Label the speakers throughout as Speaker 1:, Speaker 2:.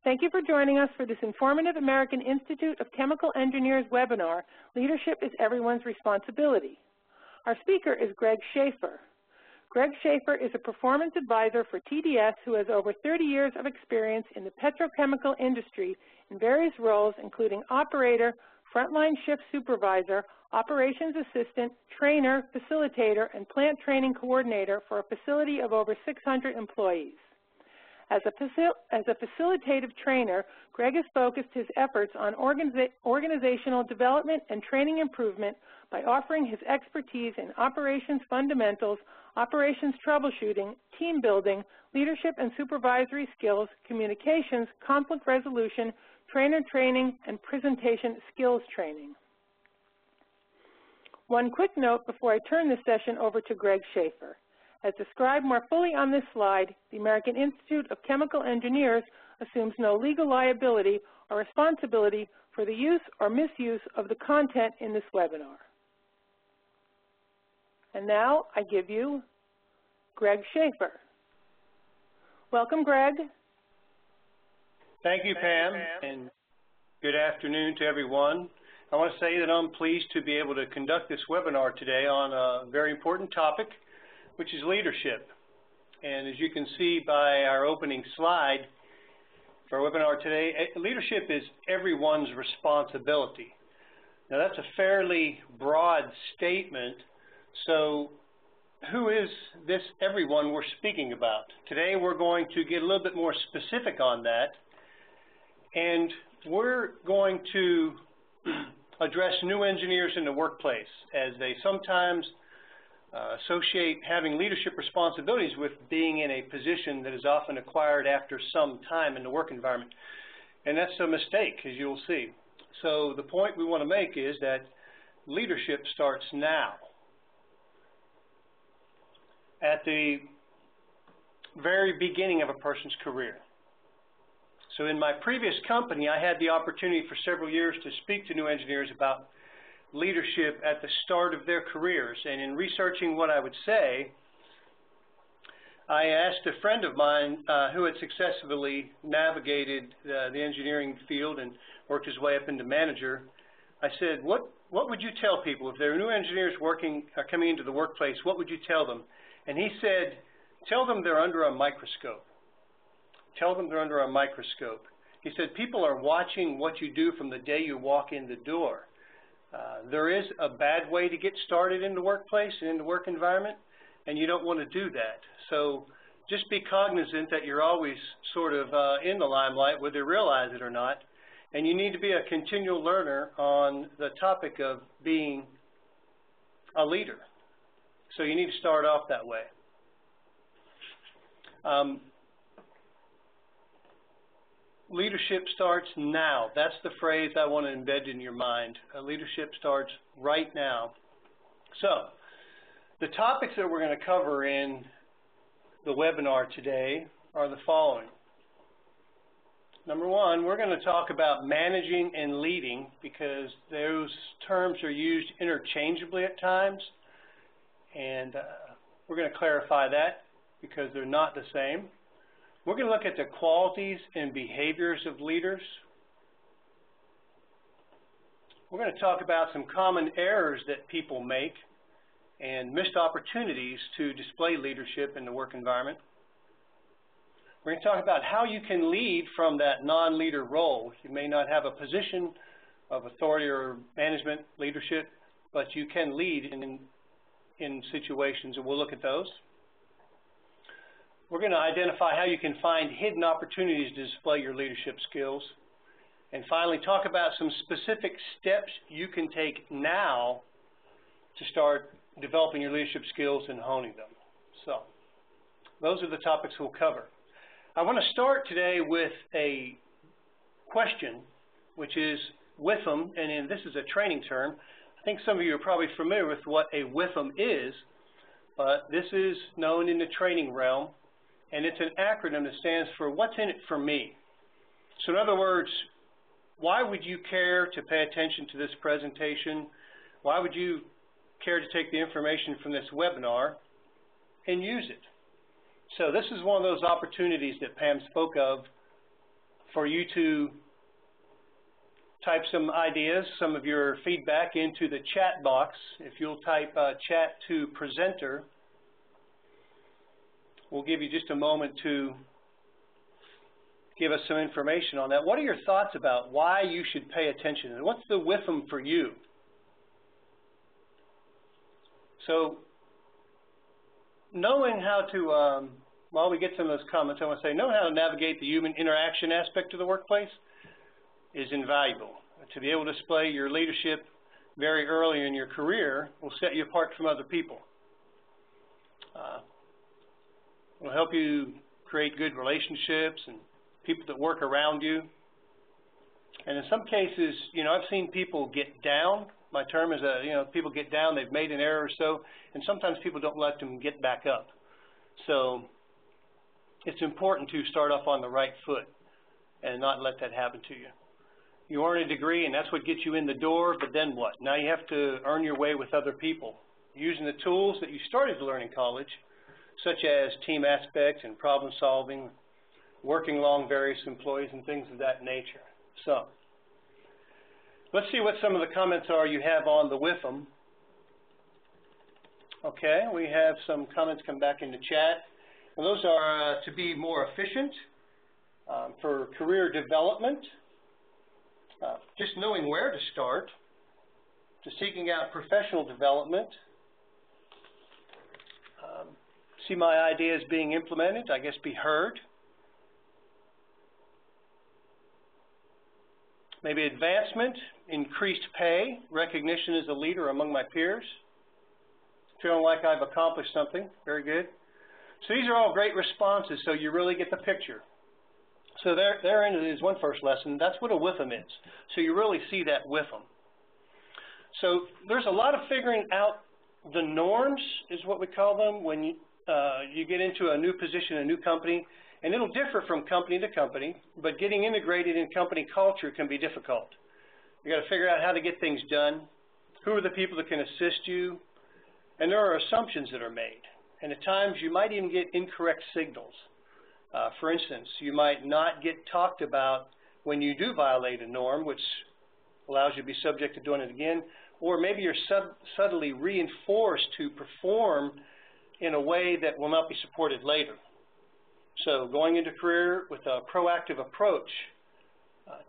Speaker 1: Thank you for joining us for this informative American Institute of Chemical Engineers webinar, Leadership is Everyone's Responsibility. Our speaker is Greg Schaefer. Greg Schaefer is a performance advisor for TDS who has over 30 years of experience in the petrochemical industry in various roles, including operator, frontline shift supervisor, operations assistant, trainer, facilitator, and plant training coordinator for a facility of over 600 employees. As a facilitative trainer, Greg has focused his efforts on organizational development and training improvement by offering his expertise in operations fundamentals, operations troubleshooting, team building, leadership and supervisory skills, communications, conflict resolution, trainer training, and presentation skills training. One quick note before I turn this session over to Greg Schaefer. As described more fully on this slide, the American Institute of Chemical Engineers assumes no legal liability or responsibility for the use or misuse of the content in this webinar. And now I give you Greg Schaefer. Welcome, Greg.
Speaker 2: Thank you, Pam, and good afternoon to everyone. I want to say that I'm pleased to be able to conduct this webinar today on a very important topic, which is leadership. And as you can see by our opening slide for our webinar today, leadership is everyone's responsibility. Now that's a fairly broad statement, so who is this everyone we're speaking about? Today we're going to get a little bit more specific on that, and we're going to address new engineers in the workplace as they sometimes associate having leadership responsibilities with being in a position that is often acquired after some time in the work environment. And that's a mistake, as you'll see. So the point we want to make is that leadership starts now. At the very beginning of a person's career. So in my previous company, I had the opportunity for several years to speak to new engineers about leadership at the start of their careers. And in researching what I would say, I asked a friend of mine who had successfully navigated the engineering field and worked his way up into manager. I said, what would you tell people if there are new engineers coming into the workplace? What would you tell them? And he said, tell them they're under a microscope. Tell them they're under a microscope. He said, people are watching what you do from the day you walk in the door. There is a bad way to get started in the workplace and in the work environment, and you don't want to do that. So just be cognizant that you're always sort of in the limelight, whether you realize it or not, and you need to be a continual learner on the topic of being a leader. So you need to start off that way. Leadership starts now. That's the phrase I want to embed in your mind. Leadership starts right now. So the topics that we're going to cover in the webinar today are the following. Number one, we're going to talk about managing and leading because those terms are used interchangeably at times. And we're going to clarify that because they're not the same. We're going to look at the qualities and behaviors of leaders. We're going to talk about some common errors that people make and missed opportunities to display leadership in the work environment. We're going to talk about how you can lead from that non-leader role. You may not have a position of authority or management leadership, but you can lead in situations, and we'll look at those. We're going to identify how you can find hidden opportunities to display your leadership skills. And finally, talk about some specific steps you can take now to start developing your leadership skills and honing them. So, those are the topics we'll cover. I want to start today with a question, which is WIFM, and this is a training term. I think some of you are probably familiar with what a WIFM is, but this is known in the training realm. And it's an acronym that stands for what's in it for me. So in other words, why would you care to pay attention to this presentation? Why would you care to take the information from this webinar and use it? So this is one of those opportunities that Pam spoke of for you to type some ideas, some of your feedback into the chat box. If you'll type chat to presenter, we'll give you just a moment to give us some information on that. What are your thoughts about why you should pay attention? And what's the WIFM for you? So, knowing how to, while we get some of those comments, I want to say, knowing how to navigate the human interaction aspect of the workplace is invaluable. To be able to display your leadership very early in your career will set you apart from other people. It will help you create good relationships and people that work around you. And in some cases, I've seen people get down. My term is, people get down, they've made an error or so, and sometimes people don't let them get back up. So it's important to start off on the right foot and not let that happen to you. You earn a degree, and that's what gets you in the door, but then what? Now you have to earn your way with other people, using the tools that you started to learn in college, such as team aspects and problem solving, working along various employees and things of that nature. So let's see what some of the comments are you have on the WIFM. Okay, we have some comments come back in the chat. And those are to be more efficient, for career development, just knowing where to start, to seeking out professional development, see my ideas being implemented, I guess be heard, maybe advancement, increased pay, recognition as a leader among my peers, feeling like I've accomplished something, very good. So these are all great responses, so you really get the picture. So therein is one first lesson. That's what a WIFM is. So you really see that WIFM. So there's a lot of figuring out the norms, is what we call them, when you get into a new position, a new company. And it'll differ from company to company, but getting integrated in company culture can be difficult. You got to figure out how to get things done, who are the people that can assist you, and there are assumptions that are made. And at times you might even get incorrect signals. For instance, you might not get talked about when you do violate a norm, which allows you to be subject to doing it again, or maybe you're subtly reinforced to perform in a way that will not be supported later. So going into career with a proactive approach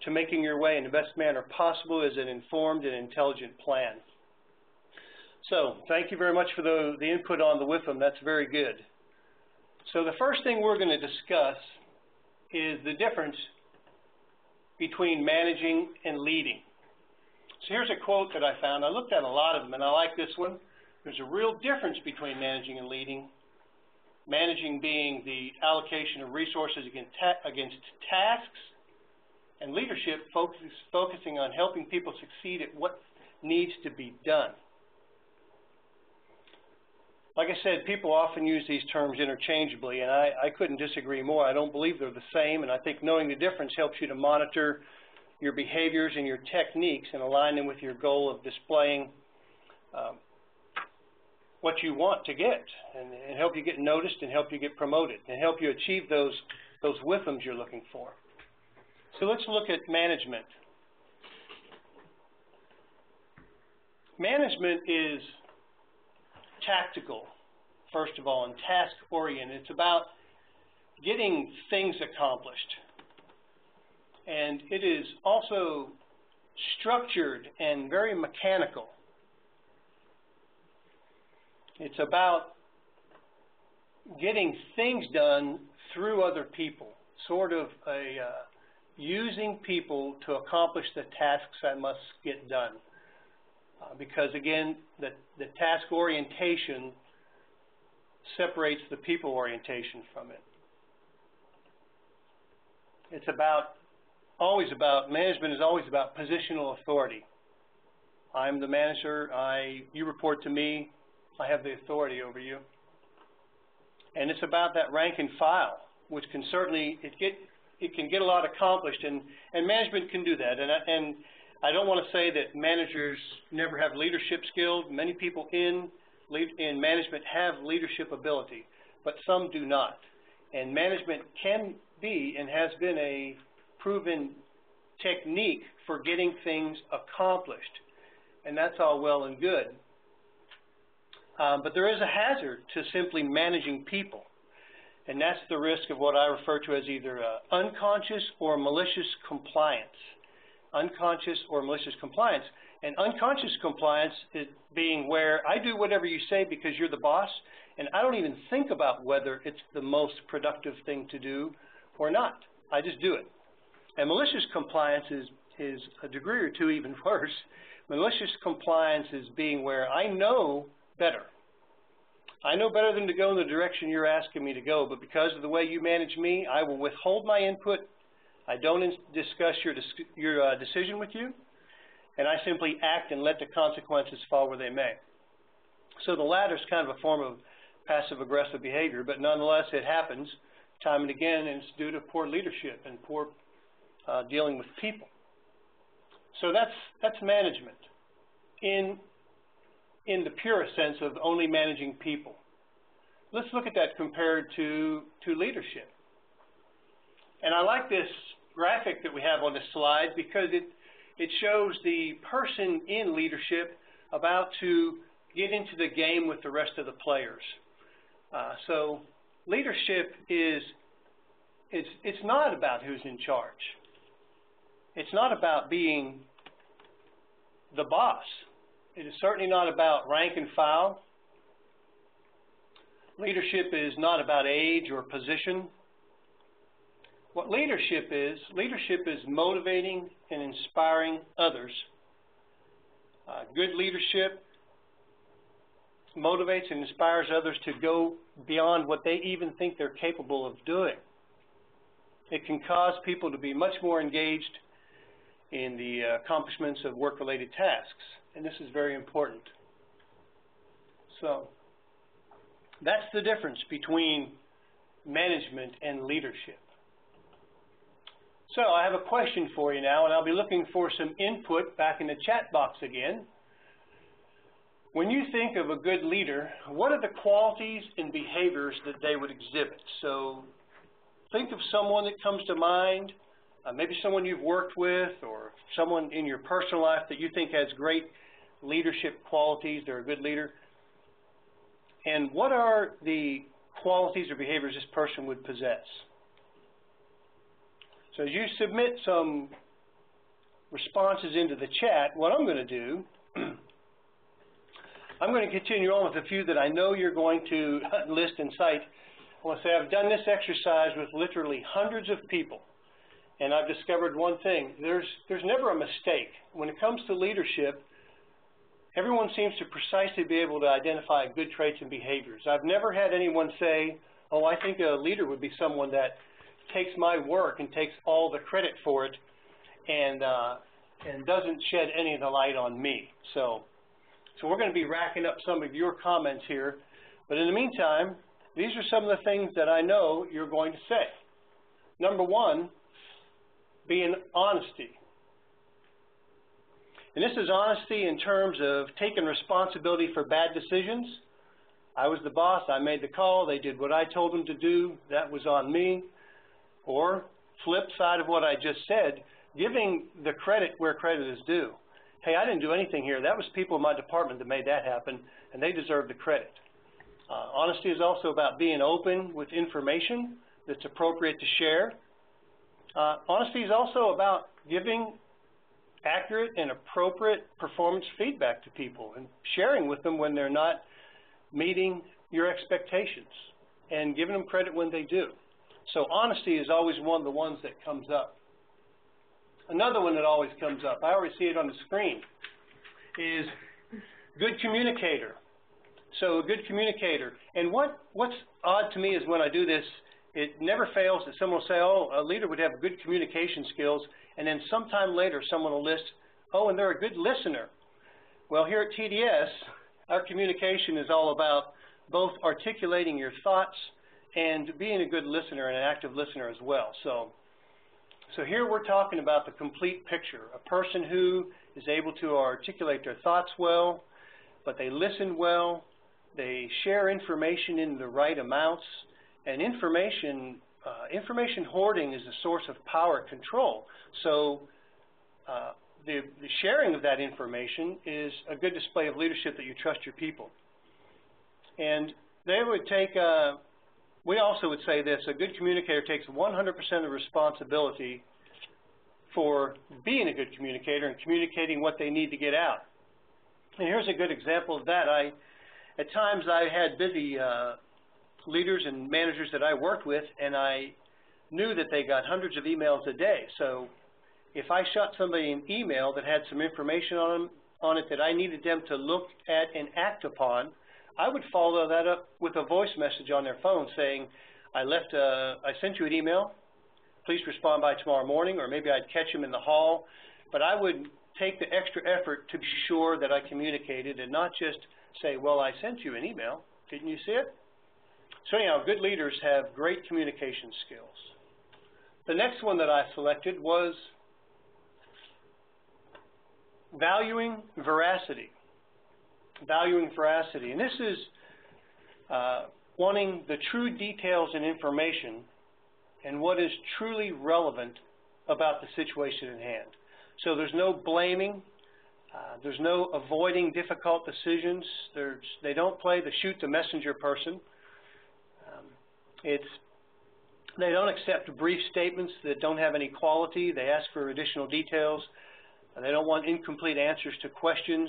Speaker 2: to making your way in the best manner possible is an informed and intelligent plan. So thank you very much for the input on the WIFM. That's very good. So the first thing we're going to discuss is the difference between managing and leading. So here's a quote that I found. I looked at a lot of them, and I like this one. There's a real difference between managing and leading. Managing being the allocation of resources against tasks, and leadership focusing on helping people succeed at what needs to be done. Like I said, people often use these terms interchangeably, and I couldn't disagree more. I don't believe they're the same, and I think knowing the difference helps you to monitor your behaviors and your techniques and align them with your goal of displaying what you want to get, and help you get noticed and help you get promoted and help you achieve those WIFMs you're looking for. So let's look at management. Management is tactical, first of all, and task-oriented. It's about getting things accomplished. And it is also structured and very mechanical. It's about getting things done through other people, sort of using people to accomplish the tasks that must get done. Because again, the task orientation separates the people orientation from it. It's management is always about positional authority. I'm the manager, you report to me, I have the authority over you. And it's about that rank and file, which can certainly, it can get a lot accomplished, and management can do that. And I don't want to say that managers never have leadership skills. Many people in management have leadership ability, but some do not. And management can be and has been a proven technique for getting things accomplished. And that's all well and good. But there is a hazard to simply managing people. And that's the risk of what I refer to as either unconscious or malicious compliance. Unconscious or malicious compliance. And unconscious compliance is being where I do whatever you say because you're the boss, and I don't even think about whether it's the most productive thing to do or not. I just do it. And malicious compliance is a degree or two even worse. Malicious compliance is being where I know better. I know better than to go in the direction you're asking me to go, but because of the way you manage me, I will withhold my input. I don't discuss your decision with you, and I simply act and let the consequences fall where they may. So the latter is kind of a form of passive-aggressive behavior, but nonetheless it happens time and again, and it's due to poor leadership and poor dealing with people. So that's management in the purest sense of only managing people. Let's look at that compared to leadership. And I like this graphic that we have on this slide because it shows the person in leadership about to get into the game with the rest of the players. So leadership it's not about who's in charge. It's not about being the boss. It is certainly not about rank and file. Leadership is not about age or position. What leadership is motivating and inspiring others. Good leadership motivates and inspires others to go beyond what they even think they're capable of doing. It can cause people to be much more engaged in the accomplishments of work-related tasks, and this is very important. So that's the difference between management and leadership. So I have a question for you now, and I'll be looking for some input back in the chat box again. When you think of a good leader, what are the qualities and behaviors that they would exhibit? So think of someone that comes to mind, maybe someone you've worked with or someone in your personal life that you think has great leadership qualities. They're a good leader. And what are the qualities or behaviors this person would possess? So as you submit some responses into the chat, what I'm going to do, I'm going to continue on with a few that I know you're going to list and cite. I want to say I've done this exercise with literally hundreds of people, and I've discovered one thing. There's never a mistake. When it comes to leadership, everyone seems to precisely be able to identify good traits and behaviors. I've never had anyone say, oh, I think a leader would be someone that takes my work and takes all the credit for it and doesn't shed any of the light on me. So we're going to be racking up some of your comments here. But in the meantime, these are some of the things that I know you're going to say. Number one, being honesty. And this is honesty in terms of taking responsibility for bad decisions. I was the boss. I made the call. They did what I told them to do. That was on me. Or flip side of what I just said, giving the credit where credit is due. Hey, I didn't do anything here. That was people in my department that made that happen, and they deserve the credit. Honesty is also about being open with information that's appropriate to share. Honesty is also about giving accurate and appropriate performance feedback to people and sharing with them when they're not meeting your expectations and giving them credit when they do. So honesty is always one of the ones that comes up. Another one that always comes up, I already see it on the screen, is good communicator. So a good communicator. And what's odd to me is when I do this, it never fails that someone will say, oh, a leader would have good communication skills, and then sometime later someone will list, oh, and they're a good listener. Well, here at TDS, our communication is all about both articulating your thoughts and being a good listener and an active listener as well. So here we're talking about the complete picture, a person who is able to articulate their thoughts well, but they listen well, they share information in the right amounts, and information information hoarding is a source of power control. So the sharing of that information is a good display of leadership that you trust your people. And they would take, we also would say this, a good communicator takes 100% of responsibility for being a good communicator and communicating what they need to get out. And here's a good example of that. At times I had busy leaders and managers that I worked with, and I knew that they got hundreds of emails a day. So if I shot somebody an email that had some information on it that I needed them to look at and act upon, I would follow that up with a voice message on their phone saying, I sent you an email, please respond by tomorrow morning, or maybe I'd catch them in the hall. But I would take the extra effort to be sure that I communicated and not just say, well, I sent you an email, didn't you see it? So anyhow, good leaders have great communication skills. The next one that I selected was valuing veracity. Valuing veracity. And this is wanting the true details and information and what is truly relevant about the situation at hand. So there's no blaming. There's no avoiding difficult decisions. They don't play the shoot the messenger person. They don't accept brief statements that don't have any quality. They ask for additional details. They don't want incomplete answers to questions.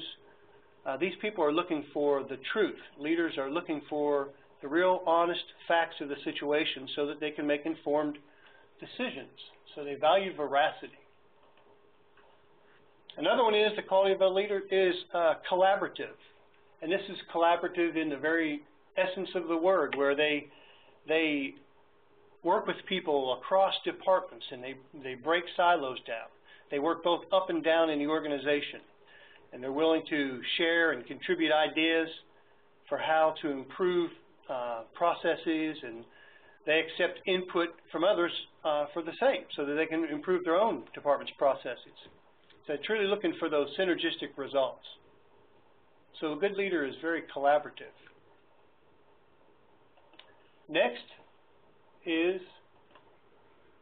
Speaker 2: These people are looking for the truth. Leaders are looking for the real honest facts of the situation so that they can make informed decisions. So they value veracity. Another one is the quality of a leader is collaborative. And this is collaborative in the very essence of the word, where they work with people across departments and they break silos down. They work both up and down in the organization. And they're willing to share and contribute ideas for how to improve processes, and they accept input from others for the same, so that they can improve their own department's processes. So they're truly looking for those synergistic results. So a good leader is very collaborative. Next is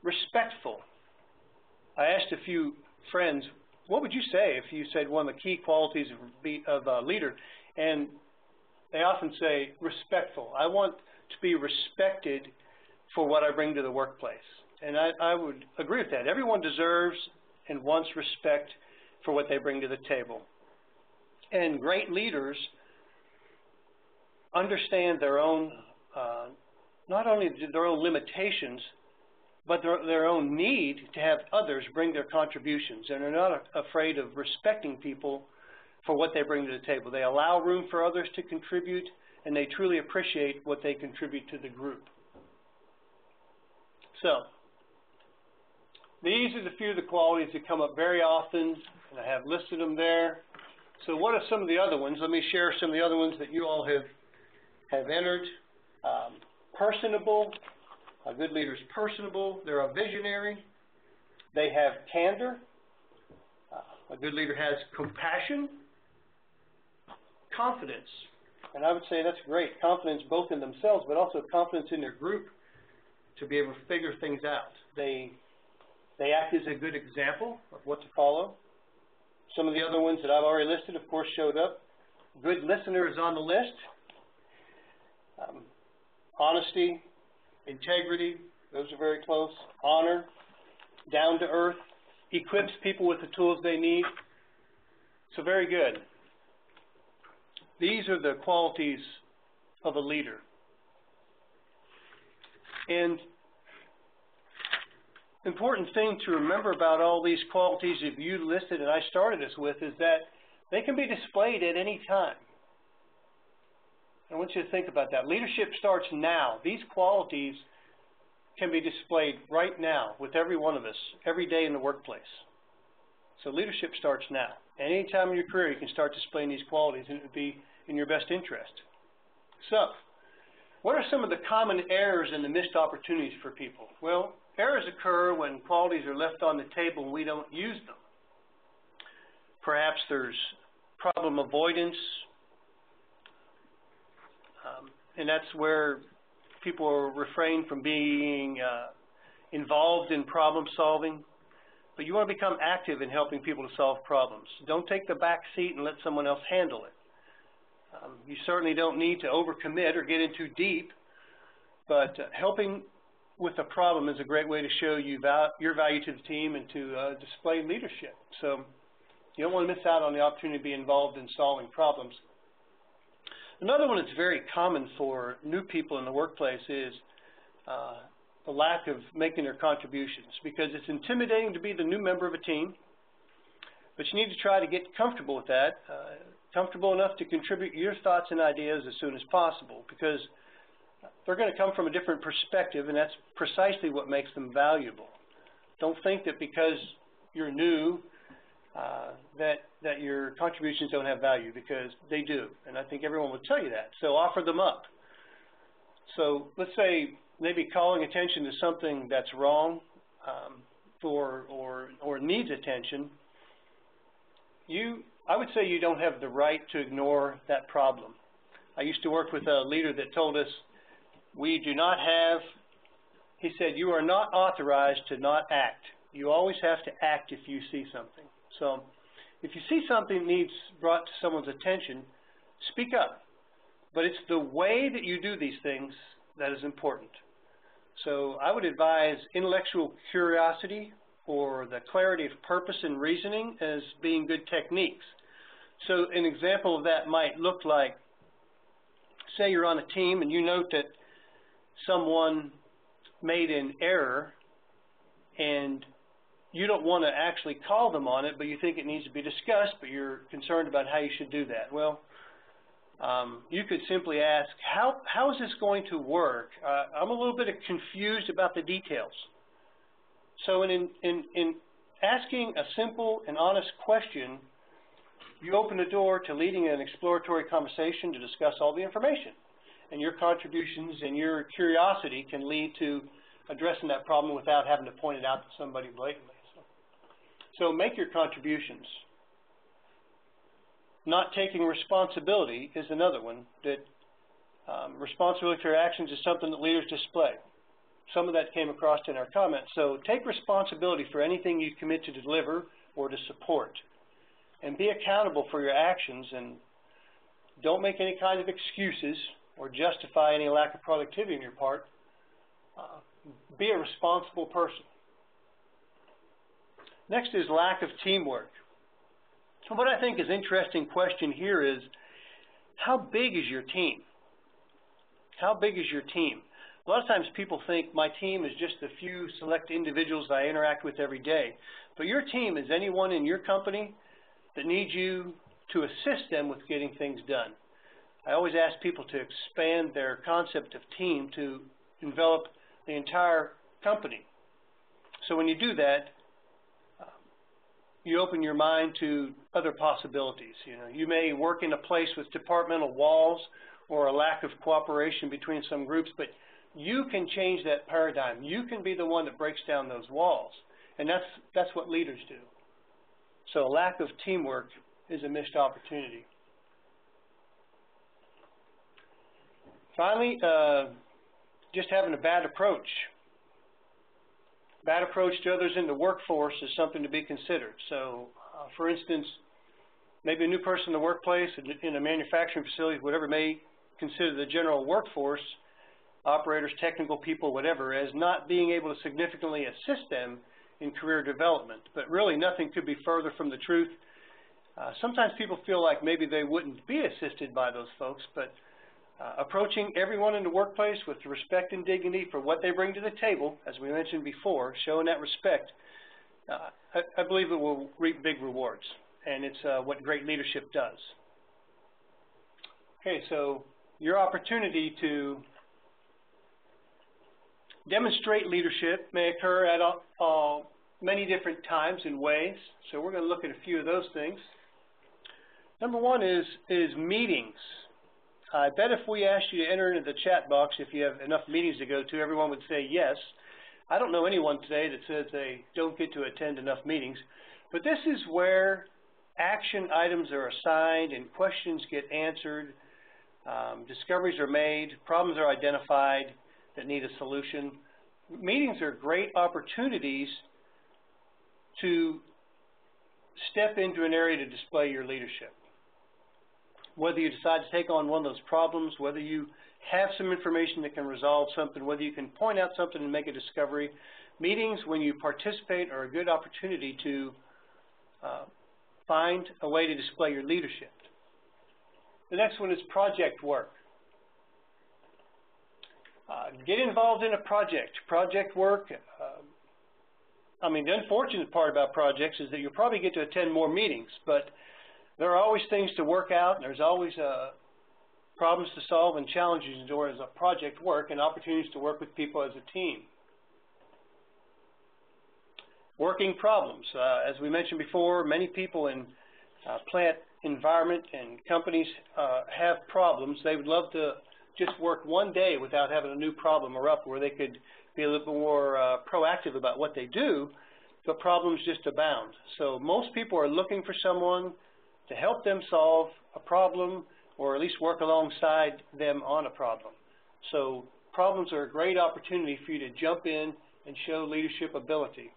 Speaker 2: respectful. I asked a few friends, what would you say if you said one of the key qualities of a leader? And they often say respectful. I want to be respected for what I bring to the workplace. And I would agree with that. Everyone deserves and wants respect for what they bring to the table. And great leaders understand their own, not only their own limitations, but their own need to have others bring their contributions. And they're not afraid of respecting people for what they bring to the table. They allow room for others to contribute, and they truly appreciate what they contribute to the group. So, these are the few of the qualities that come up very often, and I have listed them there. So what are some of the other ones? Let me share some of the other ones that you all have entered. Personable. A good leader is personable. They're a visionary. They have candor. A good leader has compassion. Confidence. And I would say that's great. Confidence both in themselves, but also confidence in their group to be able to figure things out. They act as a good example of what to follow. Some of the other ones that I've already listed, of course, showed up. Good listener is on the list. Honesty, integrity, those are very close. Honor, down to earth, equips people with the tools they need. So very good. These are the qualities of a leader. And important thing to remember about all these qualities that you listed and I started us with is that they can be displayed at any time. I want you to think about that. Leadership starts now. These qualities can be displayed right now with every one of us, every day in the workplace. So leadership starts now. Any time in your career you can start displaying these qualities, and it would be in your best interest. So, what are some of the common errors and the missed opportunities for people? Well, errors occur when qualities are left on the table and we don't use them. Perhaps there's problem avoidance, and that's where people refrain from being involved in problem solving, but you want to become active in helping people to solve problems. Don't take the back seat and let someone else handle it. You certainly don't need to overcommit or get in too deep, but helping with a problem is a great way to show your value to the team and to display leadership. So you don't want to miss out on the opportunity to be involved in solving problems. Another one that's very common for new people in the workplace is the lack of making their contributions, because it's intimidating to be the new member of a team, but you need to try to get comfortable with that, comfortable enough to contribute your thoughts and ideas as soon as possible, because they're going to come from a different perspective, and that's precisely what makes them valuable. Don't think that because you're new that your contributions don't have value, because they do, and I think everyone would tell you that. So offer them up. So let's say maybe calling attention to something that's wrong or needs attention. I would say you don't have the right to ignore that problem. I used to work with a leader that told us, we do not have, he said, you are not authorized to not act. You always have to act if you see something. So if you see something that needs brought to someone's attention, speak up. But it's the way that you do these things that is important. So I would advise intellectual curiosity or the clarity of purpose and reasoning as being good techniques. So an example of that might look like, say you're on a team and you note that someone made an error and you don't want to actually call them on it, but you think it needs to be discussed, but you're concerned about how you should do that. Well, you could simply ask, how is this going to work? I'm a little bit confused about the details. So in asking a simple and honest question, you open the door to leading an exploratory conversation to discuss all the information. And your contributions and your curiosity can lead to addressing that problem without having to point it out to somebody blatantly. So make your contributions. Not taking responsibility is another one. That responsibility for your actions is something that leaders display. Some of that came across in our comments. So take responsibility for anything you commit to deliver or to support. And be accountable for your actions, and don't make any kind of excuses or justify any lack of productivity on your part. Be a responsible person. Next is lack of teamwork. So what I think is an interesting question here is, how big is your team? How big is your team? A lot of times people think my team is just a few select individuals I interact with every day. But your team is anyone in your company that needs you to assist them with getting things done. I always ask people to expand their concept of team to envelop the entire company. So when you do that, you open your mind to other possibilities. You may work in a place with departmental walls or a lack of cooperation between some groups, but you can change that paradigm. You can be the one that breaks down those walls, and that's what leaders do. So a lack of teamwork is a missed opportunity. Finally, just having a bad approach. Bad approach to others in the workforce is something to be considered. So, for instance, maybe a new person in the workplace, in a manufacturing facility, whatever, may consider the general workforce, operators, technical people, whatever, as not being able to significantly assist them in career development. But really, nothing could be further from the truth. Sometimes people feel like maybe they wouldn't be assisted by those folks, but approaching everyone in the workplace with respect and dignity for what they bring to the table, as we mentioned before, showing that respect, I believe it will reap big rewards, and it's what great leadership does. Okay, so your opportunity to demonstrate leadership may occur at many different times and ways, so we're going to look at a few of those things. Number one is meetings. I bet if we asked you to enter into the chat box if you have enough meetings to go to, everyone would say yes. I don't know anyone today that says they don't get to attend enough meetings, but this is where action items are assigned and questions get answered, discoveries are made, problems are identified, that need a solution. Meetings are great opportunities to step into an area to display your leadership. Whether you decide to take on one of those problems, whether you have some information that can resolve something, whether you can point out something and make a discovery, meetings, when you participate, are a good opportunity to find a way to display your leadership. The next one is project work. Get involved in a project. Project work, the unfortunate part about projects is that you'll probably get to attend more meetings, but there are always things to work out, and there's always problems to solve and challenges as a project work and opportunities to work with people as a team. Working problems. As we mentioned before, many people in plant environment and companies have problems. They would love to just work one day without having a new problem erupt, where they could be a little bit more proactive about what they do, but problems just abound. So most people are looking for someone to help them solve a problem, or at least work alongside them on a problem. So problems are a great opportunity for you to jump in and show leadership ability.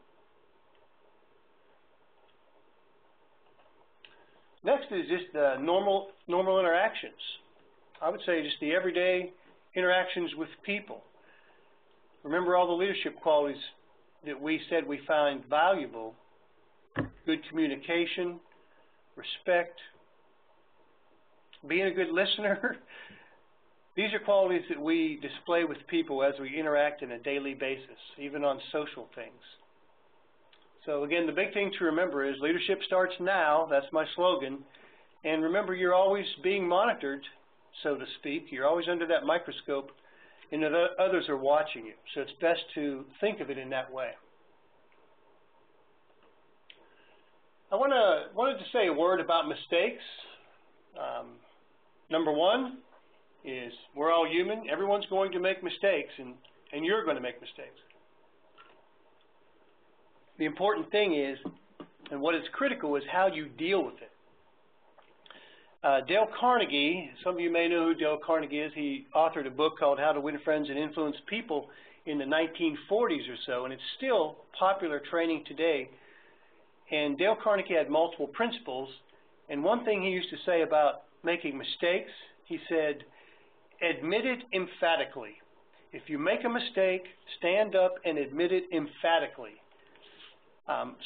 Speaker 2: Next is just normal interactions. I would say just the everyday interactions with people. Remember all the leadership qualities that we said we find valuable: good communication, respect, being a good listener. These are qualities that we display with people as we interact on a daily basis, even on social things. So again, the big thing to remember is leadership starts now. That's my slogan. And remember, you're always being monitored, so to speak. You're always under that microscope, and others are watching you. So it's best to think of it in that way. I wanted to say a word about mistakes. Number one is we're all human. Everyone's going to make mistakes, and you're going to make mistakes. The important thing is, and what is critical, is how you deal with it. Dale Carnegie, some of you may know who Dale Carnegie is. He authored a book called How to Win Friends and Influence People in the 1940s or so, and it's still popular training today. And Dale Carnegie had multiple principles, and one thing he used to say about making mistakes, he said, admit it emphatically. If you make a mistake, stand up and admit it emphatically.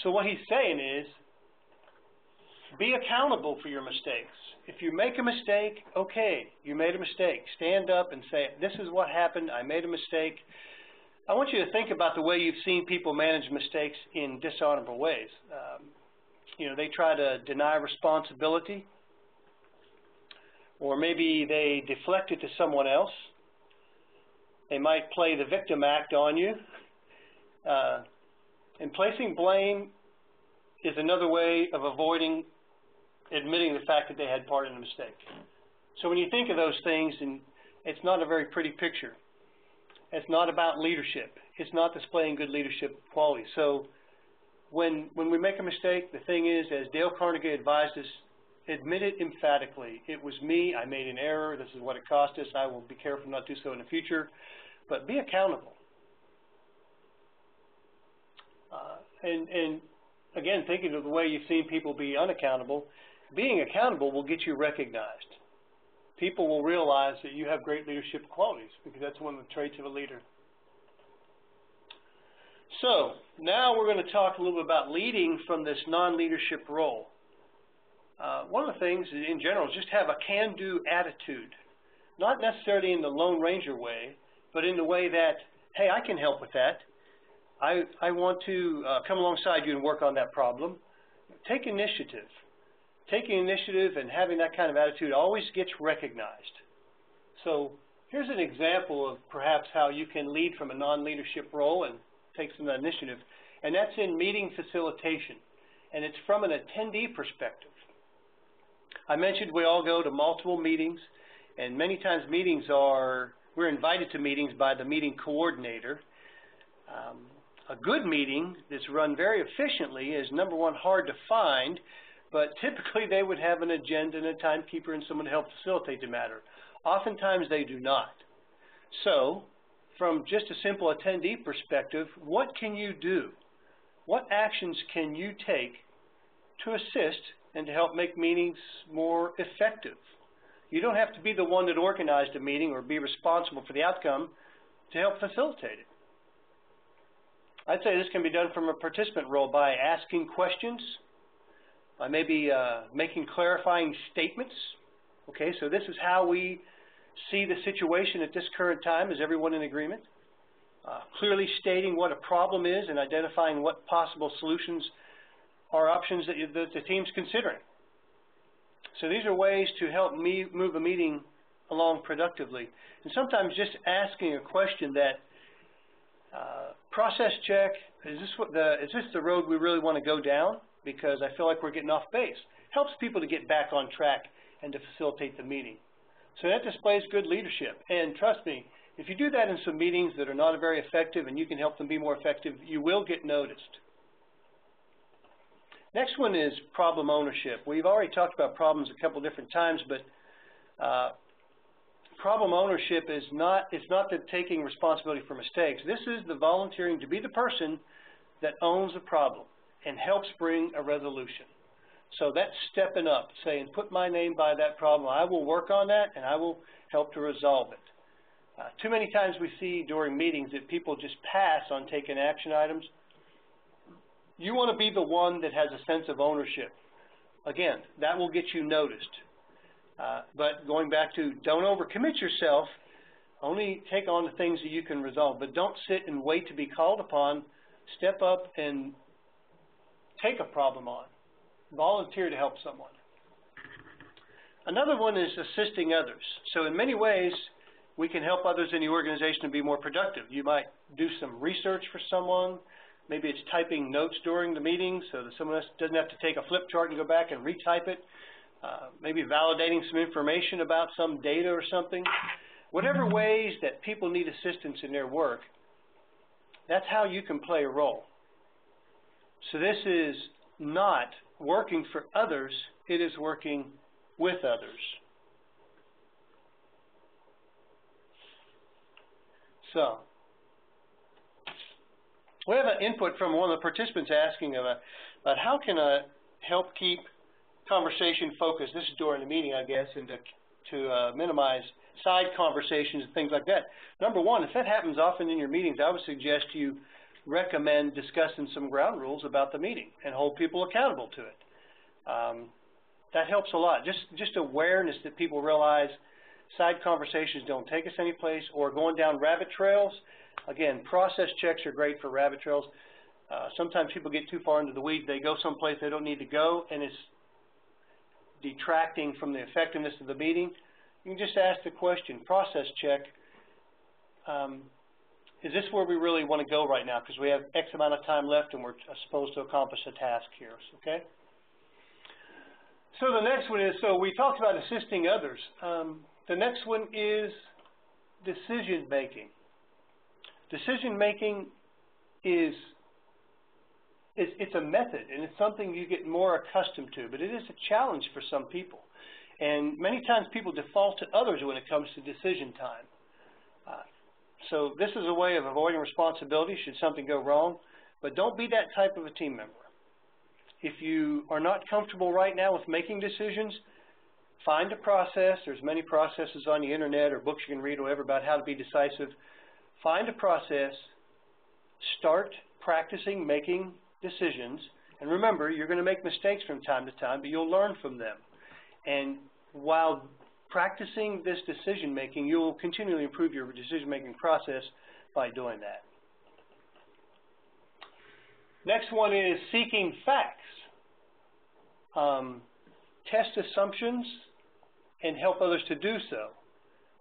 Speaker 2: So what he's saying is, be accountable for your mistakes. If you make a mistake, okay, you made a mistake. Stand up and say, this is what happened, I made a mistake. I want you to think about the way you've seen people manage mistakes in dishonorable ways. They try to deny responsibility, or maybe they deflect it to someone else. They might play the victim act on you. And placing blame is another way of avoiding admitting the fact that they had part in the mistake. So when you think of those things, and it's not a very pretty picture. It's not about leadership. It's not displaying good leadership qualities. So when we make a mistake, the thing is, as Dale Carnegie advised us, admit it emphatically. It was me. I made an error. This is what it cost us. I will be careful not to do so in the future. But be accountable. And again, thinking of the way you've seen people be unaccountable, being accountable will get you recognized. People will realize that you have great leadership qualities, because that's one of the traits of a leader. So now we're going to talk a little bit about leading from this non-leadership role. One of the things in general is just have a can-do attitude, not necessarily in the Lone Ranger way, but in the way that, hey, I can help with that. I want to come alongside you and work on that problem. Take initiative. Taking initiative and having that kind of attitude always gets recognized. So here's an example of perhaps how you can lead from a non-leadership role and take some initiative, and that's in meeting facilitation, and it's from an attendee perspective. I mentioned we all go to multiple meetings, and many times we're invited to meetings by the meeting coordinator. A good meeting that's run very efficiently is, number one, hard to find, but typically they would have an agenda and a timekeeper and someone to help facilitate the matter. Oftentimes they do not. So from just a simple attendee perspective, what can you do? What actions can you take to assist and to help make meetings more effective? You don't have to be the one that organized a meeting or be responsible for the outcome to help facilitate it. I'd say this can be done from a participant role by asking questions, by maybe making clarifying statements. Okay, so this is how we see the situation at this current time. Is everyone in agreement? Clearly stating what a problem is and identifying what possible solutions or options that the team's considering. So these are ways to help me move a meeting along productively. And sometimes just asking a question that, process check, is this the road we really want to go down? Because I feel like we're getting off base. Helps people to get back on track and to facilitate the meeting. So that displays good leadership. And trust me, if you do that in some meetings that are not very effective and you can help them be more effective, you will get noticed. Next one is problem ownership. We've already talked about problems a couple different times, but problem ownership is not the taking responsibility for mistakes. This is the volunteering to be the person that owns the problem and helps bring a resolution. So that's stepping up, saying, put my name by that problem. I will work on that, and I will help to resolve it. Too many times we see during meetings that people just pass on taking action items. You want to be the one that has a sense of ownership. Again, that will get you noticed. But going back to don't overcommit yourself, only take on the things that you can resolve. But don't sit and wait to be called upon. Step up and take a problem on. Volunteer to help someone. Another one is assisting others. So in many ways, we can help others in the organization to be more productive. You might do some research for someone. Maybe it's typing notes during the meeting so that someone else doesn't have to take a flip chart and go back and retype it. Maybe validating some information about some data or something. Whatever ways that people need assistance in their work, that's how you can play a role. So this is not working for others, it is working with others. So, we have an input from one of the participants asking about how can I help keep conversation focused. This is during the meeting, I guess, and to minimize side conversations and things like that. Number one, if that happens often in your meetings, I would suggest you recommend discussing some ground rules about the meeting and hold people accountable to it. That helps a lot. Just awareness that people realize side conversations don't take us anyplace, or going down rabbit trails. Again, process checks are great for rabbit trails. Sometimes people get too far into the weeds. They go someplace they don't need to go, and it's detracting from the effectiveness of the meeting. You can just ask the question, process check, is this where we really want to go right now? Because we have X amount of time left and we're supposed to accomplish a task here, okay? So the next one is, so we talked about assisting others. The next one is decision making. Decision making is it's a method, and it's something you get more accustomed to, but it is a challenge for some people. And many times people default to others when it comes to decision time. So this is a way of avoiding responsibility should something go wrong, but don't be that type of a team member. If you are not comfortable right now with making decisions, find a process. There's many processes on the internet or books you can read or whatever about how to be decisive. Find a process, start practicing making decisions, and remember, you're going to make mistakes from time to time, but you'll learn from them. And while practicing this decision making, you'll continually improve your decision making process by doing that. Next one is seeking facts. Test assumptions and help others to do so.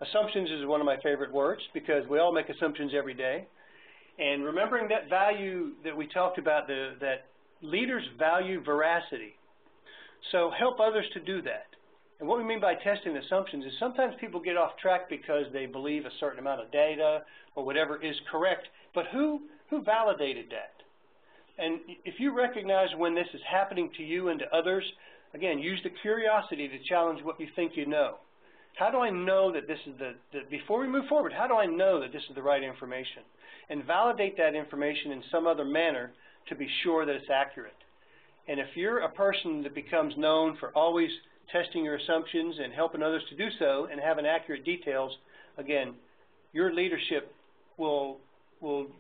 Speaker 2: Assumptions is one of my favorite words because we all make assumptions every day. And remembering that value that we talked about, that leaders value veracity. So help others to do that. And what we mean by testing assumptions is sometimes people get off track because they believe a certain amount of data or whatever is correct. But who validated that? And if you recognize when this is happening to you and to others, again, use the curiosity to challenge what you think you know. How do I know that this is before we move forward, how do I know that this is the right information? And validate that information in some other manner to be sure that it's accurate. And if you're a person that becomes known for always testing your assumptions and helping others to do so and having accurate details, again, your leadership will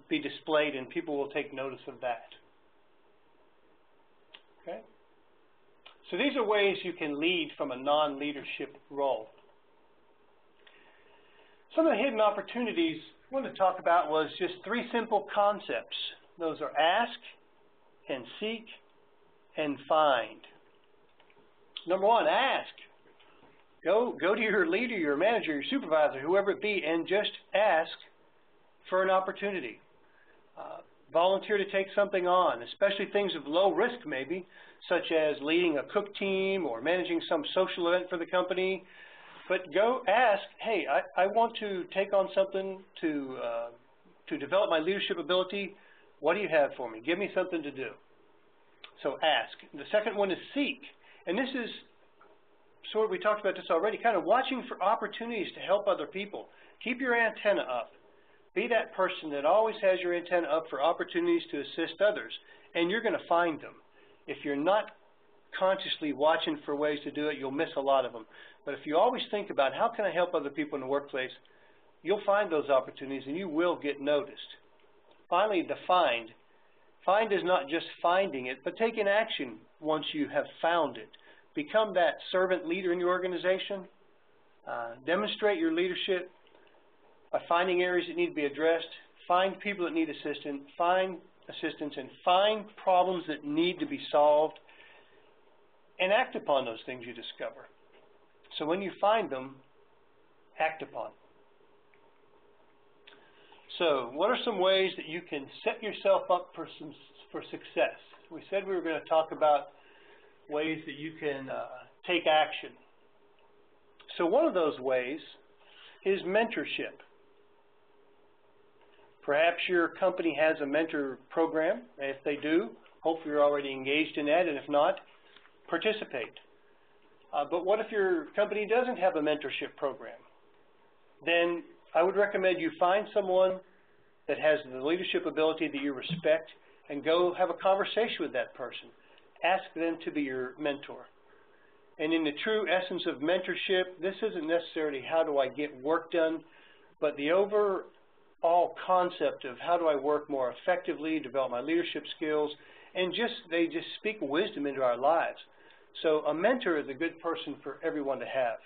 Speaker 2: be displayed and people will take notice of that. Okay? So these are ways you can lead from a non-leadership role. Some of the hidden opportunities I wanted to talk about was just 3 simple concepts. Those are ask and seek and find. Number 1, ask. Go to your leader, your manager, your supervisor, whoever it be, and just ask for an opportunity. Volunteer to take something on, especially things of low risk maybe, such as leading a cook team or managing some social event for the company. But go ask, hey, I want to take on something to develop my leadership ability. What do you have for me? Give me something to do. So ask. The second one is seek. And this is sort of, we talked about this already, kind of watching for opportunities to help other people. Keep your antenna up. Be that person that always has your antenna up for opportunities to assist others. And you're going to find them. If you're not consciously watching for ways to do it, you'll miss a lot of them. But if you always think about how can I help other people in the workplace, you'll find those opportunities and you will get noticed. Finally, the find. Find is not just finding it, but taking action once you have found it. Become that servant leader in your organization. Demonstrate your leadership by finding areas that need to be addressed. Find people that need assistance. Find assistance and find problems that need to be solved. And act upon those things you discover. So when you find them, act upon them. So what are some ways that you can set yourself up for success? We said we were going to talk about ways that you can take action. So one of those ways is mentorship. Perhaps your company has a mentor program. If they do, hopefully you're already engaged in that, and if not, participate. But what if your company doesn't have a mentorship program? Then I would recommend you find someone that has the leadership ability that you respect and go have a conversation with that person. Ask them to be your mentor. And in the true essence of mentorship, this isn't necessarily how do I get work done, but the overall concept of how do I work more effectively, develop my leadership skills, and they just speak wisdom into our lives. So a mentor is a good person for everyone to have.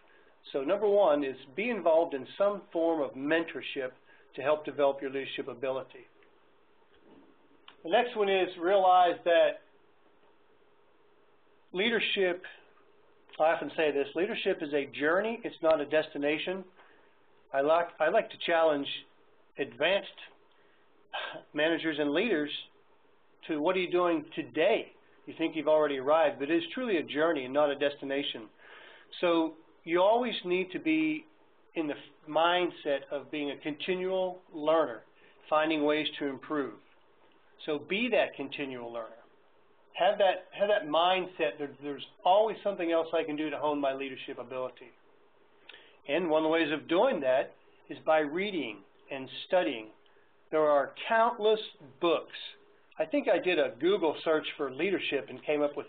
Speaker 2: So number 1 is be involved in some form of mentorship to help develop your leadership ability. The next one is realize that leadership, I often say this, leadership is a journey, it's not a destination. I like to challenge advanced managers and leaders to what are you doing today? You think you've already arrived, but it is truly a journey and not a destination. So you always need to be in the mindset of being a continual learner, finding ways to improve. So be that continual learner. Have that mindset that there's always something else I can do to hone my leadership ability. And one of the ways of doing that is by reading and studying. There are countless books. I think I did a Google search for leadership and came up with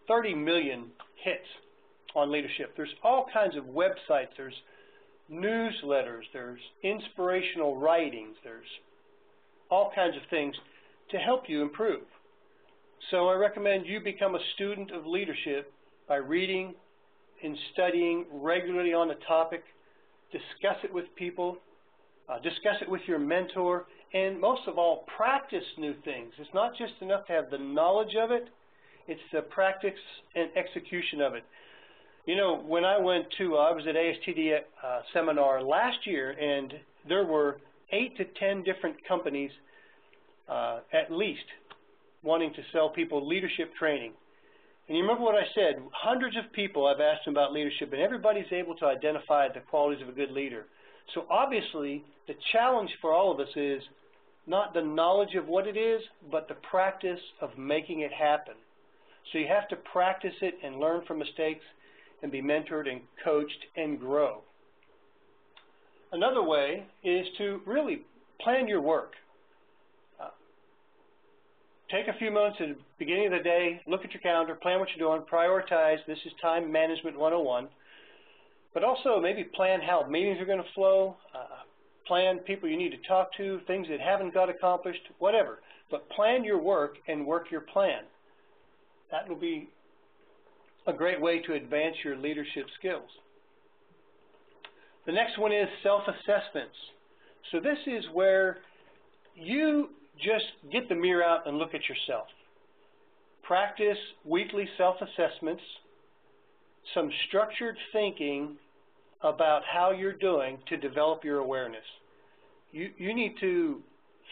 Speaker 2: 30 million hits on leadership. There's all kinds of websites. There's newsletters. There's inspirational writings. There's all kinds of things to help you improve. So I recommend you become a student of leadership by reading and studying regularly on a topic. Discuss it with people. Discuss it with your mentor. And most of all, practice new things. It's not just enough to have the knowledge of it. It's the practice and execution of it. You know, when I went to, I was at ASTD seminar last year, and there were 8 to 10 different companies at least wanting to sell people leadership training. And you remember what I said, hundreds of people I've asked them about leadership, and everybody's able to identify the qualities of a good leader. So obviously, the challenge for all of us is not the knowledge of what it is, but the practice of making it happen. So you have to practice it and learn from mistakes. and be mentored and coached and grow. Another way is to really plan your work. Take a few moments at the beginning of the day, look at your calendar, plan what you're doing, prioritize. This is time management 101. But also maybe plan how meetings are going to flow, plan people you need to talk to, things that haven't got accomplished, whatever. But plan your work and work your plan. That will be a great way to advance your leadership skills. The next one is self-assessments. So this is where you just get the mirror out and look at yourself. Practice weekly self-assessments, some structured thinking about how you're doing to develop your awareness. You need to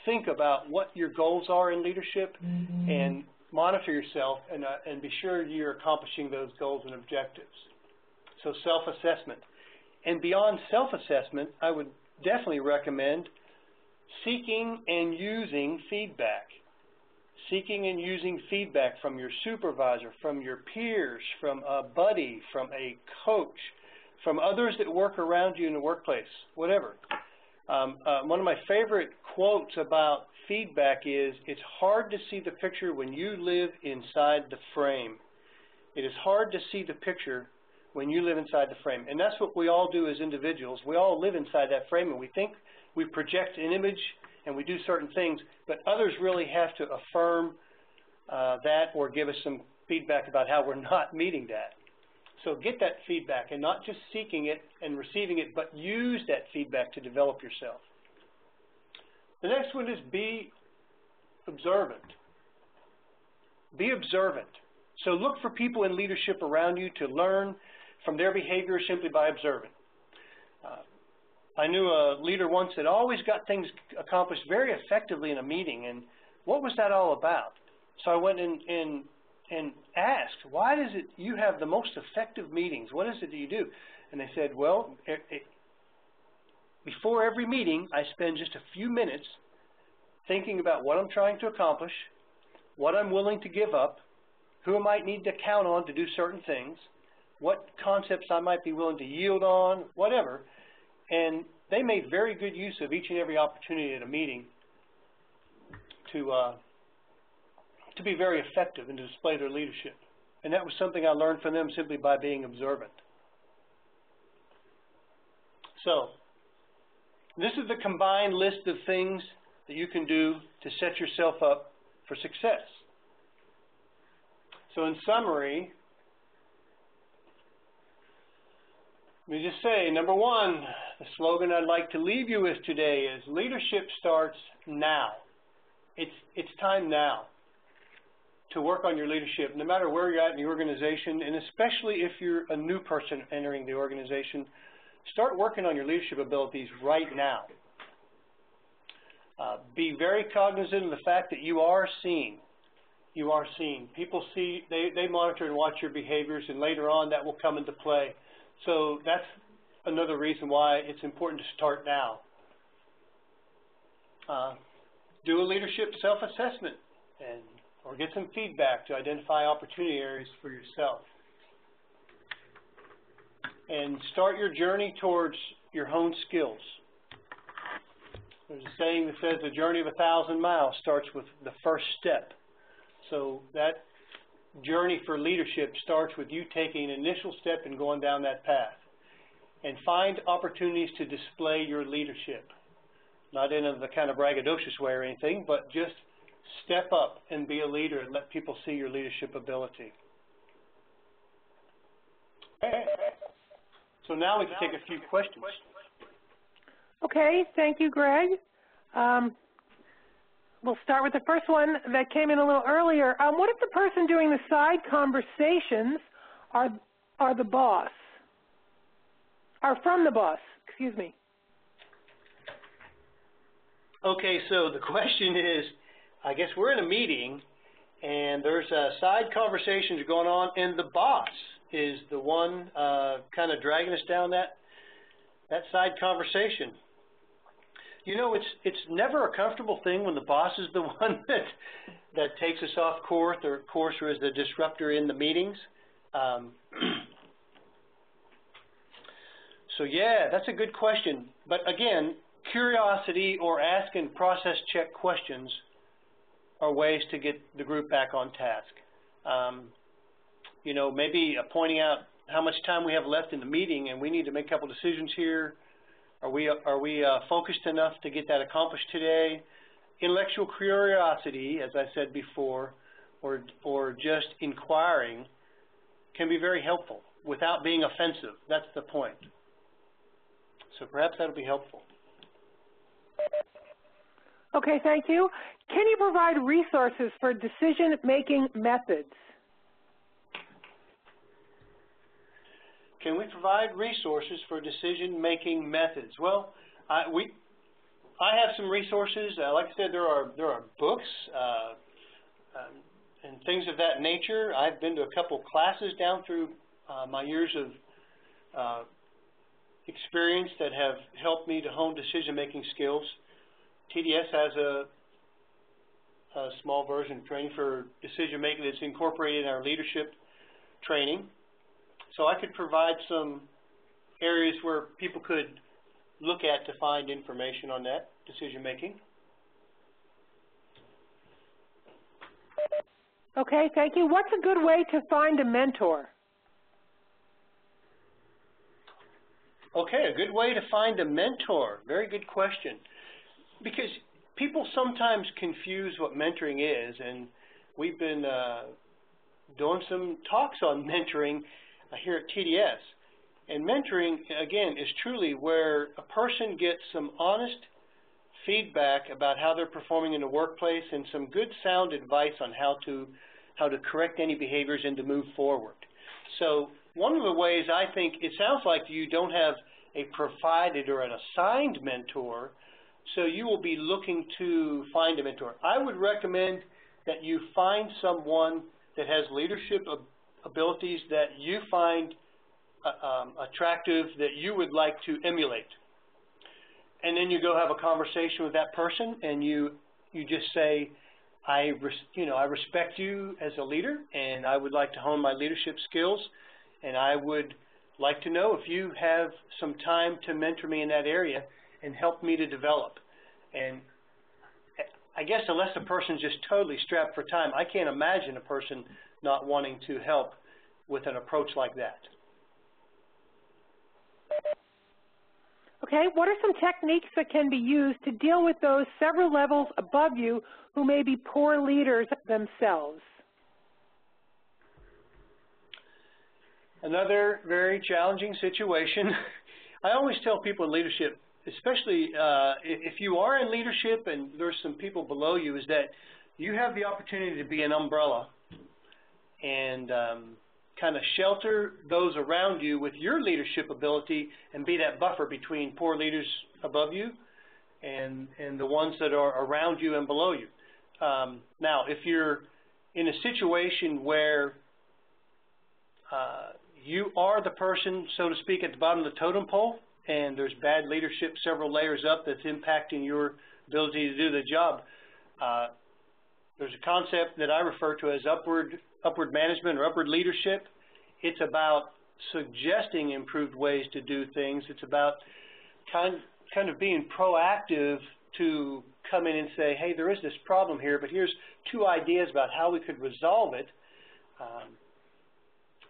Speaker 2: think about what your goals are in leadership and monitor yourself and be sure you're accomplishing those goals and objectives. So self-assessment. And beyond self-assessment, I would definitely recommend seeking and using feedback. Seeking and using feedback from your supervisor, from your peers, from a buddy, from a coach, from others that work around you in the workplace, whatever. One of my favorite quotes about feedback is, it's hard to see the picture when you live inside the frame. It is hard to see the picture when you live inside the frame. And that's what we all do as individuals. We all live inside that frame, and we think we project an image and we do certain things, but others really have to affirm that or give us some feedback about how we're not meeting that. So get that feedback, and not just seeking it and receiving it, but use that feedback to develop yourself. The next one is be observant. Be observant. So look for people in leadership around you to learn from their behavior simply by observing. I knew a leader once that always got things accomplished very effectively in a meeting, and what was that all about? So I went and asked, why does it you have the most effective meetings? What is it that you do? And they said, well, before every meeting, I spend just a few minutes thinking about what I'm trying to accomplish, what I'm willing to give up, who I might need to count on to do certain things, what concepts I might be willing to yield on, whatever. And they made very good use of each and every opportunity at a meeting to be very effective and to display their leadership. And that was something I learned from them simply by being observant. So, this is the combined list of things that you can do to set yourself up for success. So in summary, let me just say, number one, the slogan I'd like to leave you with today is leadership starts now. It's time now to work on your leadership, no matter where you're at in the organization, and especially if you're a new person entering the organization, start working on your leadership abilities right now. Be very cognizant of the fact that you are seen. You are seen. People see, they monitor and watch your behaviors, and later on that will come into play. So that's another reason why it's important to start now. Do a leadership self-assessment or get some feedback to identify opportunity areas for yourself. And start your journey towards your honed skills. There's a saying that says the journey of 1,000 miles starts with the first step. So that journey for leadership starts with you taking an initial step and going down that path. And find opportunities to display your leadership. Not in the kind of braggadocious way or anything, but just step up and be a leader and let people see your leadership ability. So now we can take a few questions.
Speaker 1: Okay, thank you, Greg. We'll start with the first one that came in a little earlier. What if the person doing the side conversations are the boss? Are from the boss, excuse me. Okay,
Speaker 2: so the question is, I guess we're in a meeting, and there's side conversations going on, and the boss is the one kind of dragging us down that side conversation. You know, it's never a comfortable thing when the boss is the one that takes us off course or is the disruptor in the meetings. So yeah, that's a good question. But again, curiosity or ask and process check questions are ways to get the group back on task. You know, maybe pointing out how much time we have left in the meeting and we need to make a couple decisions here. Are we focused enough to get that accomplished today? Intellectual curiosity, as I said before, or just inquiring can be very helpful without being offensive. That's the point. So perhaps that'll be helpful.
Speaker 1: Okay, thank you. Can you provide resources for decision-making methods?
Speaker 2: Can we provide resources for decision-making methods? Well, I have some resources. Like I said, there are books and things of that nature. I've been to a couple classes down through my years of experience that have helped me to hone decision-making skills. TDS has a small version of training for decision-making that's incorporated in our leadership training. So I could provide some areas where people could look at to find information on that decision-making.
Speaker 1: Okay, thank you. What's a good way to find a mentor?
Speaker 2: Okay, a good way to find a mentor. Very good question. Because people sometimes confuse what mentoring is, and we've been doing some talks on mentoring here at TDS. And mentoring, again, is truly where a person gets some honest feedback about how they're performing in the workplace and some good sound advice on how to correct any behaviors and to move forward. So one of the ways I think, it sounds like you don't have a provided or an assigned mentor, so you will be looking to find a mentor. I would recommend that you find someone that has leadership abilities that you find attractive, that you would like to emulate. And then you go have a conversation with that person, and you just say, I respect you as a leader, and I would like to hone my leadership skills, and I would like to know if you have some time to mentor me in that area and help me to develop. And I guess unless a person's just totally strapped for time, I can't imagine a person not wanting to help with an approach like that.
Speaker 1: Okay, what are some techniques that can be used to deal with those several levels above you who may be poor leaders themselves?
Speaker 2: Another very challenging situation. I always tell people in leadership, especially if you are in leadership and there's some people below you, is that you have the opportunity to be an umbrella and kind of shelter those around you with your leadership ability and be that buffer between poor leaders above you and the ones that are around you and below you. Now, if you're in a situation where you are the person, so to speak, at the bottom of the totem pole, and there's bad leadership several layers up that's impacting your ability to do the job, there's a concept that I refer to as upward management or upward leadership. It's about suggesting improved ways to do things. It's about kind of being proactive to come in and say, hey, there is this problem here, but here's two ideas about how we could resolve it.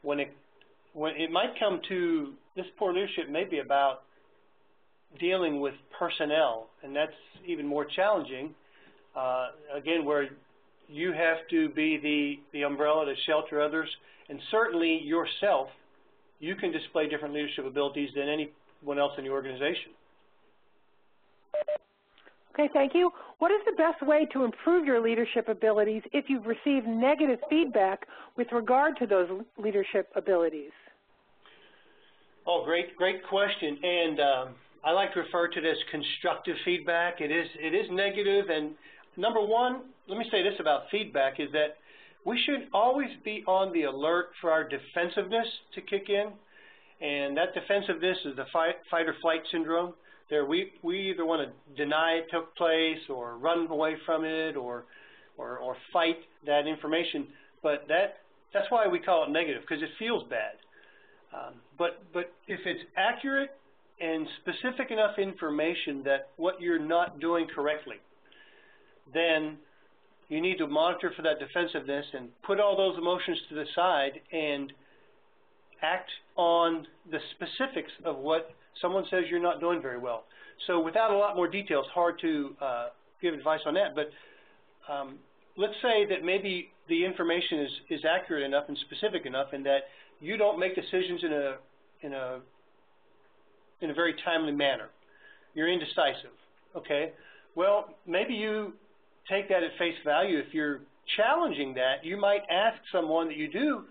Speaker 2: When it might come to this poor leadership may be about dealing with personnel, and that's even more challenging, again, where you have to be the umbrella to shelter others, and certainly yourself, you can display different leadership abilities than anyone else in the organization.
Speaker 1: Okay, thank you. What is the best way to improve your leadership abilities if you've received negative feedback with regard to those leadership abilities?
Speaker 2: Oh, great question. And I like to refer to it as constructive feedback. It is negative. And number one, let me say this about feedback, is that we should always be on the alert for our defensiveness to kick in. And that defensiveness is the fight or flight syndrome. There, we either want to deny it took place or run away from it or fight that information. But that's why we call it negative, because it feels bad. But if it's accurate and specific enough information that what you're not doing correctly, then you need to monitor for that defensiveness and put all those emotions to the side and act on the specifics of what someone says you're not doing very well. So without a lot more details, hard to give advice on that, but let's say that maybe the information is accurate enough and specific enough and that you don't make decisions in a very timely manner. You're indecisive, okay? Well, maybe you take that at face value. If you're challenging that, you might ask someone that you do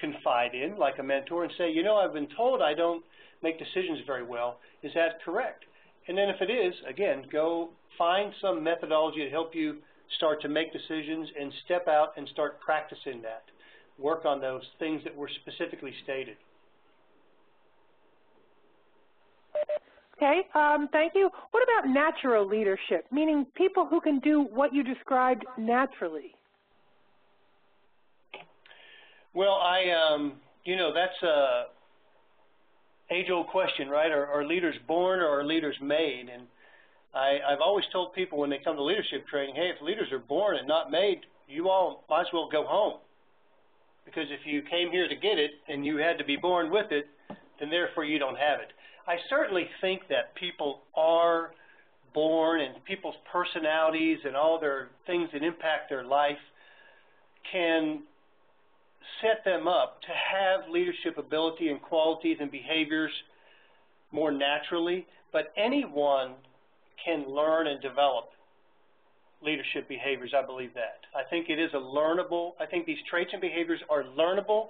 Speaker 2: confide in, like a mentor, and say, you know, I've been told I don't make decisions very well. Is that correct? And then if it is, again, go find some methodology to help you start to make decisions and step out and start practicing that. Work on those things that were specifically stated.
Speaker 1: Okay, thank you. What about natural leadership, meaning people who can do what you described naturally?
Speaker 2: Well, you know, that's a age-old question, right? Are leaders born or are leaders made? And I've always told people when they come to leadership training, hey, if leaders are born and not made, you all might as well go home. Because if you came here to get it and you had to be born with it, then therefore you don't have it. I certainly think that people are born, and people's personalities and all their things that impact their life can set them up to have leadership ability and qualities and behaviors more naturally, but anyone can learn and develop leadership behaviors. I believe that. I think it is a learnable, I think these traits and behaviors are learnable,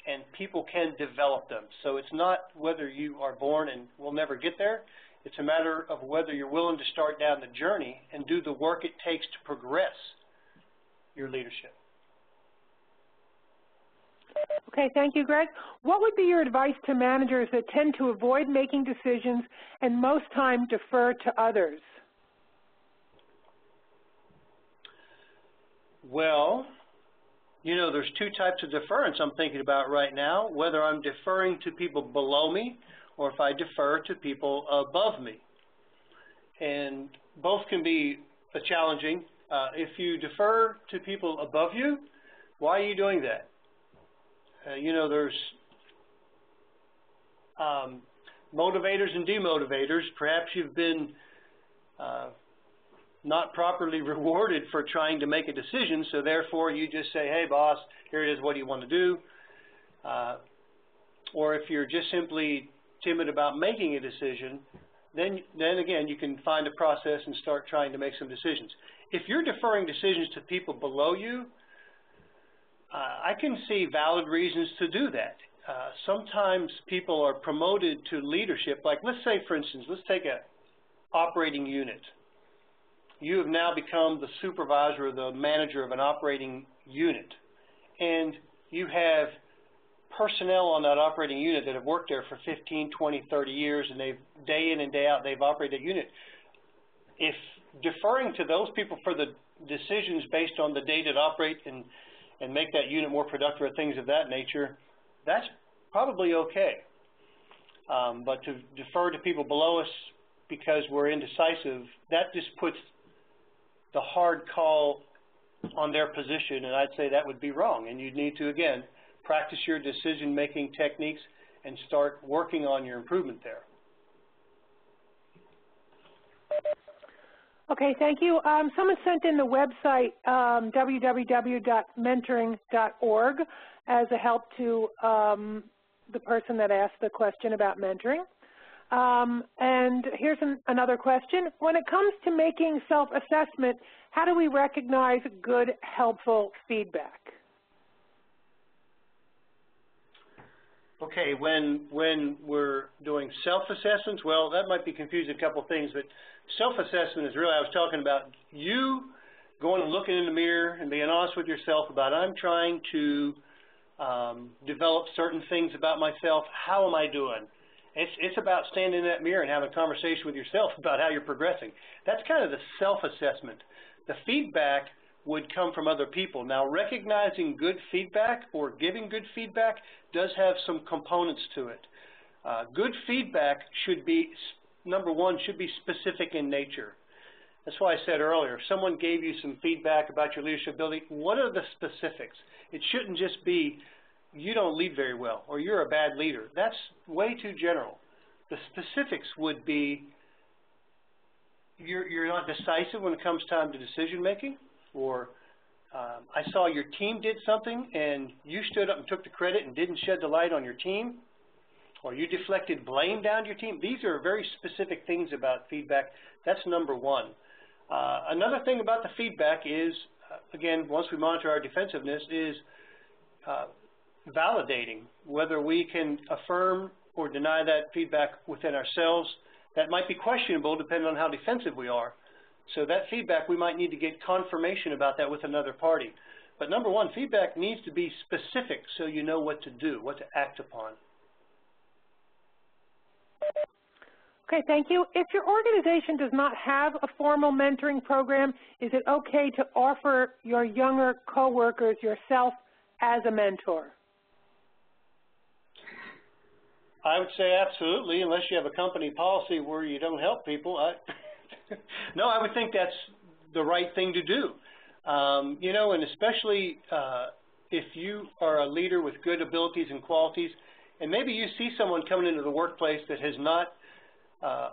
Speaker 2: and people can develop them. So it's not whether you are born and will never get there. It's a matter of whether you're willing to start down the journey and do the work it takes to progress your leadership.
Speaker 1: Okay, thank you, Greg. What would be your advice to managers that tend to avoid making decisions and most time defer to others?
Speaker 2: Well, you know, there's two types of deference I'm thinking about right now, whether I'm deferring to people below me or if I defer to people above me. And both can be challenging. If you defer to people above you, why are you doing that? You know, there's motivators and demotivators. Perhaps you've been not properly rewarded for trying to make a decision, so therefore you just say, hey boss, here it is, what do you want to do? Or if you're just simply timid about making a decision, then again you can find a process and start trying to make some decisions. If you're deferring decisions to people below you, I can see valid reasons to do that. Sometimes people are promoted to leadership, like let's say for instance, let's take an operating unit. You have now become the supervisor or the manager of an operating unit, and you have personnel on that operating unit that have worked there for 15, 20, 30 years, and they've day in and day out they've operated that unit. If deferring to those people for the decisions based on the data to operate and make that unit more productive or things of that nature, that's probably okay. But to defer to people below us because we're indecisive, that just puts the hard call on their position, and I'd say that would be wrong. And you'd need to, again, practice your decision-making techniques and start working on your improvement there.
Speaker 1: Okay, thank you. Someone sent in the website www.mentoring.org as a help to the person that asked the question about mentoring. And here's another question. When it comes to making self-assessment, how do we recognize good, helpful feedback?
Speaker 2: Okay, when we're doing self-assessments, well, that might be confusing a couple of things, but self-assessment is really, I was talking about you going and looking in the mirror and being honest with yourself about, I'm trying to develop certain things about myself. How am I doing? It's about standing in that mirror and having a conversation with yourself about how you're progressing. That's kind of the self-assessment. The feedback would come from other people. Now, recognizing good feedback or giving good feedback does have some components to it. Good feedback should be, number one, should be specific in nature. That's why I said earlier, if someone gave you some feedback about your leadership ability, what are the specifics? It shouldn't just be, you don't lead very well, or you're a bad leader. That's way too general. The specifics would be, you're not decisive when it comes time to decision making, or I saw your team did something and you stood up and took the credit and didn't shed the light on your team, or you deflected blame down to your team. These are very specific things about feedback. That's number one. Another thing about the feedback is, again, once we monitor our defensiveness, is validating whether we can affirm or deny that feedback within ourselves. That might be questionable depending on how defensive we are. So that feedback, we might need to get confirmation about that with another party. But number one, feedback needs to be specific so you know what to do, what to act upon.
Speaker 1: Okay, thank you. If your organization does not have a formal mentoring program, is it okay to offer your younger coworkers yourself as a mentor?
Speaker 2: I would say absolutely, unless you have a company policy where you don't help people. No, I would think that's the right thing to do. You know, and especially if you are a leader with good abilities and qualities, and maybe you see someone coming into the workplace that has not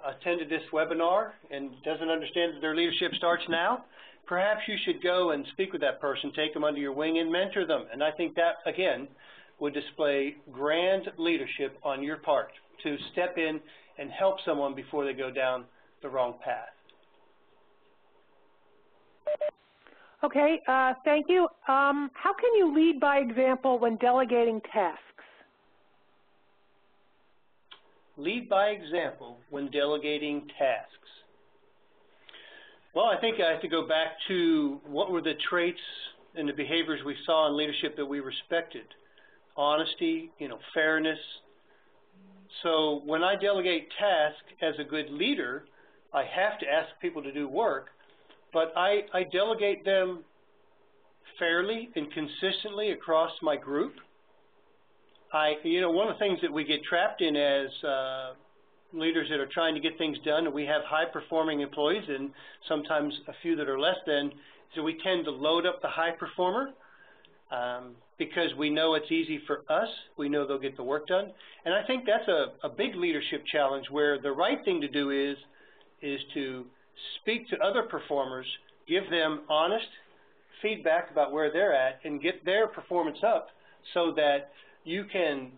Speaker 2: attended this webinar and doesn't understand that their leadership starts now, perhaps you should go and speak with that person, take them under your wing and mentor them. And I think that, again, would display grand leadership on your part to step in and help someone before they go down the wrong path.
Speaker 1: Okay, thank you. How can you lead by example when delegating tasks?
Speaker 2: Lead by example when delegating tasks. Well, I think I have to go back to what were the traits and the behaviors we saw in leadership that we respected. Honesty, fairness. So when I delegate tasks as a good leader, I have to ask people to do work, but I delegate them fairly and consistently across my group. One of the things that we get trapped in as leaders that are trying to get things done, and we have high-performing employees and sometimes a few that are less than, so we tend to load up the high performer because we know it's easy for us. We know they'll get the work done. And I think that's a big leadership challenge where the right thing to do is to speak to other performers, give them honest feedback about where they're at, and get their performance up so that you can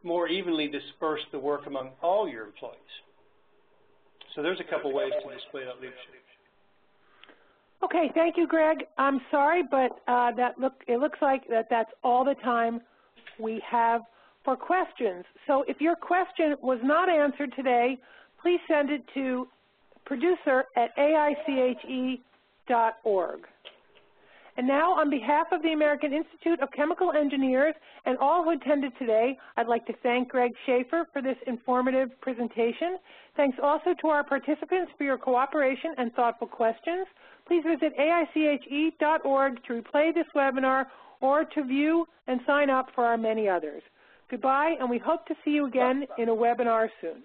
Speaker 2: more evenly disperse the work among all your employees. So there's a couple ways to display that leadership.
Speaker 1: Okay, thank you, Greg. I'm sorry, but it looks like that's all the time we have for questions. So if your question was not answered today, please send it to producer@aiche.org. And now, on behalf of the American Institute of Chemical Engineers and all who attended today, I'd like to thank Greg Schaefer for this informative presentation. Thanks also to our participants for your cooperation and thoughtful questions. Please visit aiche.org to replay this webinar or to view and sign up for our many others. Goodbye, and we hope to see you again in a webinar soon.